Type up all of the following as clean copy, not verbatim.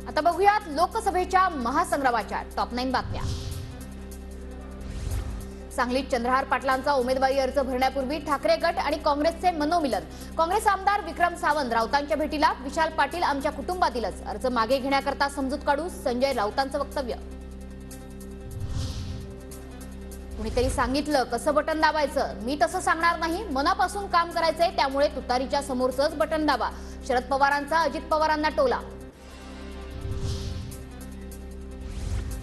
आता बघूयात लोकसभेच्या महासंग्रामाच्या टॉप 9 बातम्या। सांगलीत चंद्रहार पाटलांचा उमेदवारी अर्ज भरण्यापूर्वी ठाकरे गट आणि काँग्रेसचे मनोमिलन। काँग्रेस आमदार विक्रम सावंत राऊतांच्या भेटीला, विशाल पाटील आमच्या कुटुंबातीलच, अर्ज मागे घेण्याकरता समजूत काढू, संजय राऊतांचं वक्तव्य। कुणीतरी सांगितलं कसं बटन दाबायचं, मी तसं सांगणार नाही, मनापासून काम करायचंय, त्यामुळे तुतारीच्या समोरचंच बटन दाबा, शरद पवारांचा अजित पवारांना टोला।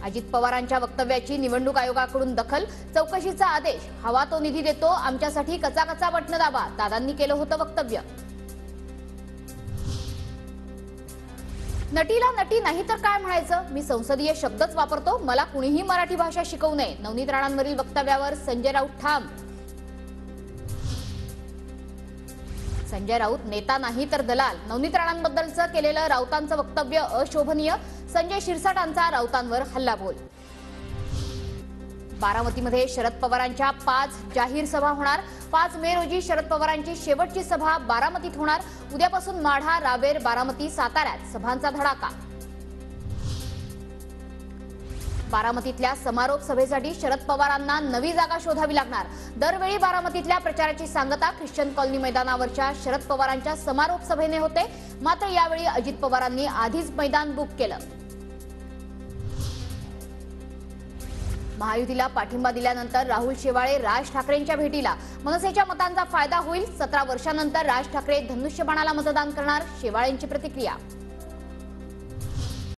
अजित पवारांच्या वक्तव्याची निवडणूक आयोगाकडून दखल, चौकशीचा आदेश, हवा तो निधी देतो, आमच्यासाठी कचा बटन दाबा, दादांनी केलं होतं वक्तव्य। नटीला नटी नाही तर काय म्हणायचं, मी संसदीय शब्दच वापरतो, मला कुणीही मराठी भाषा शिकवू नये, नवनीत राणांवरील वक्तव्यावर संजय राऊत ठाम। संजय राऊत नेता नाही तर दलाल, नवनीत राणांबद्दलचं केलेलं राऊतांचं वक्तव्य अशोभनीय, संजय शिरसाटांचा राऊतांवर हल्लाबोल। बारामतीमध्ये शरद पवारांच्या 5 जाहीर सभा होणार, 5 मे रोजी शरद पवारांची शेवटची सभा बारामतीत होणार, उद्यापासून माढा, रावेर, बारामती, साताऱ्यात सभांचा धडाका। बारामतीतल्या समारोप सभेसाठी शरद पवारांना नवी जागा शोधावी लागणार, दरवेळी बारामतीतल्या प्रचाराची सांगता ख्रिश्चन कॉलनी मैदानावरच्या शरद पवारांच्या समारोप सभेने होते, मात्र यावेळी अजित पवारांनी आधीच मैदान बुक केलं। महायुतीला पाठिंबा दिल्यानंतर राहुल शेवाळे राज ठाकरेंच्या भेटीला, मनसेच्या मतांचा फायदा होईल, 17 वर्षांनंतर राज ठाकरे धनुष्यबाणाला मतदान करणार, शेवाळेंची प्रतिक्रिया।